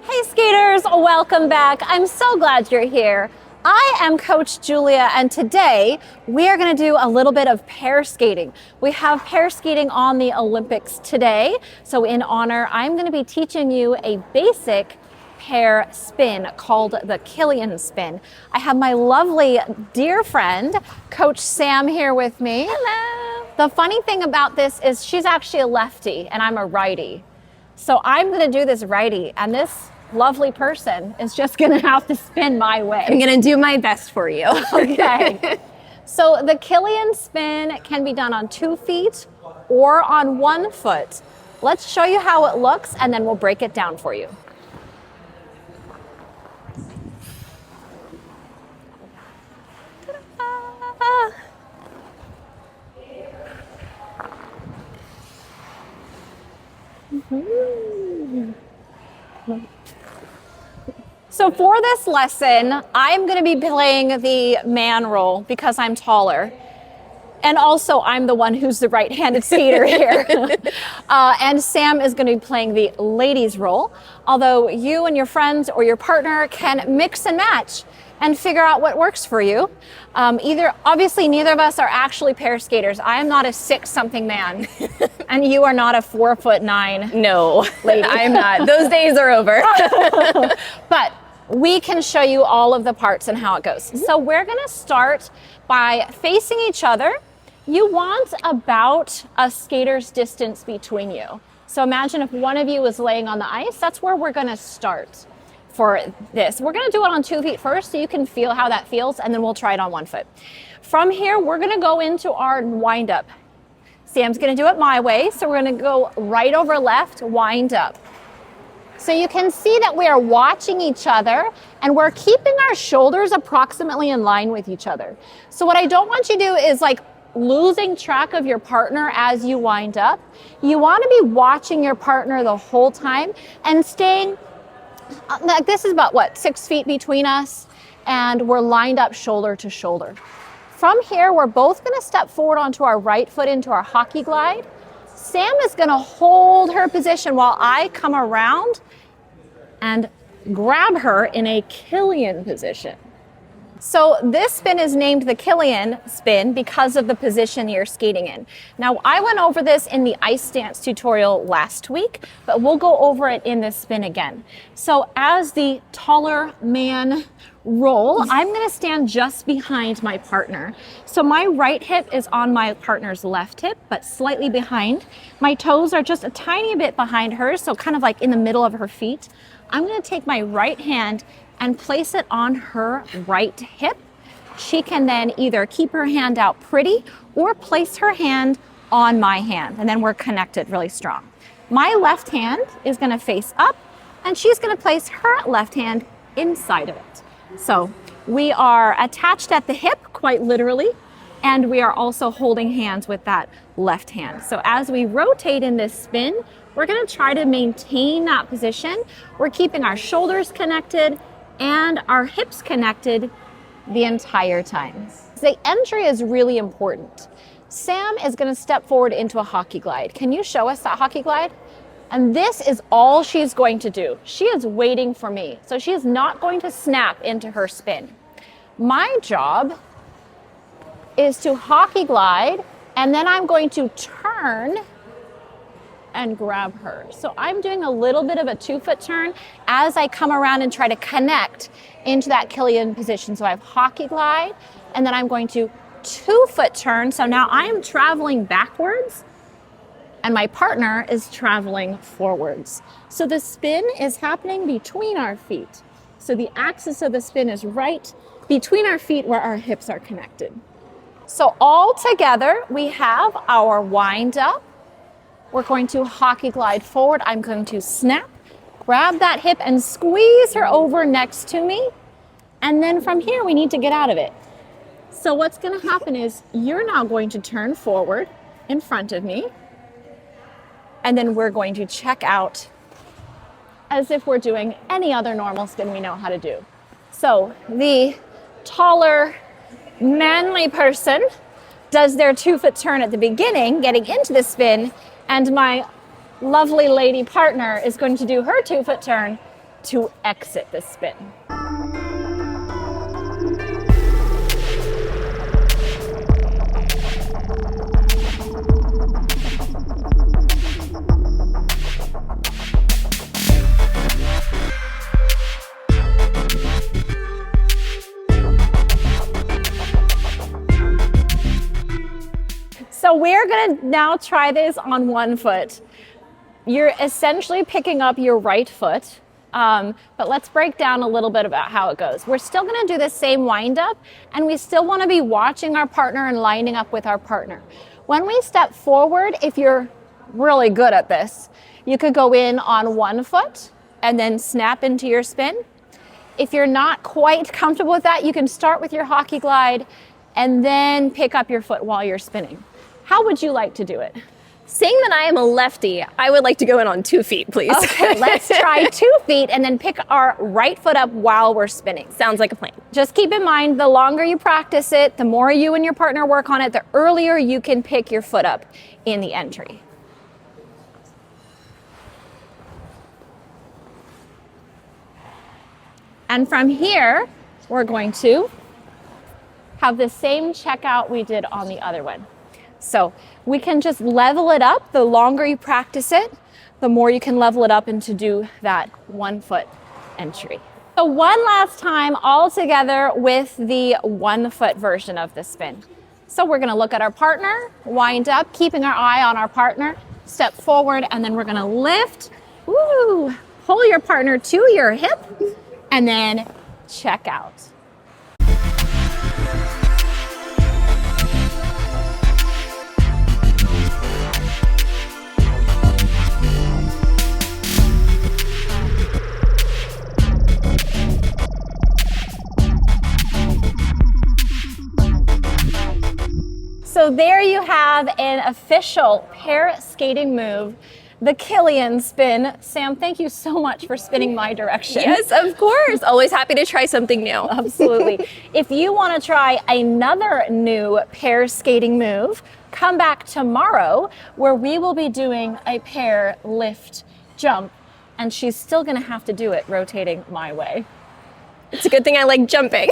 Hey skaters, welcome back. I'm so glad you're here. I am Coach Julia, and today we are going to do a little bit of pair skating. We have pair skating on the Olympics today, so in honor, I'm going to be teaching you a basic pair spin called the Killian Spin. I have my lovely dear friend, Coach Sam, here with me. Hello. The funny thing about this is she's actually a lefty and I'm a righty. So I'm going to do this righty, and this lovely person is just going to have to spin my way. I'm going to do my best for you. Okay. So the Killian Spin can be done on 2 feet or on 1 foot. Let's show you how it looks, and then we'll break it down for you. So for this lesson, I'm going to be playing the man role because I'm taller. And also, I'm the one who's the right-handed skater here. And Sam is going to be playing the ladies role, although you and your friends or your partner can mix and match and figure out what works for you. Obviously, neither of us are actually pair skaters. I am not a 6-something man, and you are not a 4'9" No, lady. I'm not. Those days are over. But we can show you all of the parts and how it goes. So we're going to start by facing each other. You want about a skater's distance between you. So imagine if one of you is laying on the ice, that's where we're going to start for this. We're going to do it on 2 feet first so you can feel how that feels, and then we'll try it on 1 foot. From here, we're going to go into our wind up. Sam's going to do it my way, so we're going to go right over left, wind up. So you can see that we are watching each other and we're keeping our shoulders approximately in line with each other. So what I don't want you to do is like losing track of your partner as you wind up. You want to be watching your partner the whole time and staying, like this is about what, 6 feet between us, and we're lined up shoulder to shoulder. From here, we're both going to step forward onto our right foot into our hockey glide. Sam is going to hold her position while I come around and grab her in a Killian position. So this spin is named the Killian Spin because of the position you're skating in. Now, I went over this in the ice dance tutorial last week, but we'll go over it in this spin again. So as the taller man roll, I'm going to stand just behind my partner. So my right hip is on my partner's left hip, but slightly behind. My toes are just a tiny bit behind hers, so kind of like in the middle of her feet. I'm going to take my right hand and place it on her right hip. She can then either keep her hand out pretty or place her hand on my hand, and then we're connected really strong. My left hand is going to face up, and she's going to place her left hand inside of it. So we are attached at the hip, quite literally, and we are also holding hands with that left hand. So as we rotate in this spin, we're going to try to maintain that position. We're keeping our shoulders connected and our hips connected the entire time. The entry is really important. Sam is going to step forward into a hockey glide. Can you show us that hockey glide? And this is all she's going to do. She is waiting for me. So she is not going to snap into her spin. My job is to hockey glide, and then I'm going to turn and grab her. So I'm doing a little bit of a 2-foot turn as I come around and try to connect into that Killian position. So I have hockey glide, and then I'm going to 2-foot turn. So now I am traveling backwards, and my partner is traveling forwards. So the spin is happening between our feet. So the axis of the spin is right between our feet where our hips are connected. So all together, we have our wind up. We're going to hockey glide forward. I'm going to snap, grab that hip and squeeze her over next to me. And then from here, we need to get out of it. So what's going to happen is you're now going to turn forward in front of me. And then we're going to check out as if we're doing any other normal spin we know how to do. So the taller, manly person does their 2-foot turn at the beginning, getting into the spin, and my lovely lady partner is going to do her 2-foot turn to exit the spin. So we're gonna now try this on one foot. You're essentially picking up your right foot, but let's break down a little bit about how it goes. We're still gonna do the same wind up, and we still wanna be watching our partner and lining up with our partner. When we step forward, if you're really good at this, you could go in on one foot and then snap into your spin. If you're not quite comfortable with that, you can start with your hockey glide and then pick up your foot while you're spinning. How would you like to do it? Seeing that I am a lefty, I would like to go in on 2 feet, please. Okay, let's try 2 feet and then pick our right foot up while we're spinning. Sounds like a plan. Just keep in mind, the longer you practice it, the more you and your partner work on it, the earlier you can pick your foot up in the entry. And from here, we're going to have the same checkout we did on the other one. So we can just level it up. The longer you practice it, the more you can level it up and to do that 1 foot entry. So one last time all together with the 1 foot version of the spin. So we're gonna look at our partner, wind up, keeping our eye on our partner, step forward, and then we're gonna lift, pull your partner to your hip, and then check out. So there you have an official pair skating move, the Killian Spin. Sam, thank you so much for spinning my direction. Yes, of course. Always happy to try something new. Absolutely. If you want to try another new pair skating move, come back tomorrow where we will be doing a pair lift jump, and she's still going to have to do it rotating my way. It's a good thing I like jumping.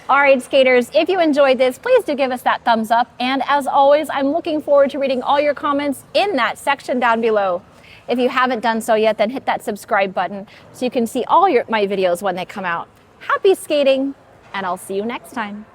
All right, skaters, if you enjoyed this, please do give us that thumbs up. And as always, I'm looking forward to reading all your comments in that section down below. If you haven't done so yet, then hit that subscribe button so you can see all my videos when they come out. Happy skating, and I'll see you next time.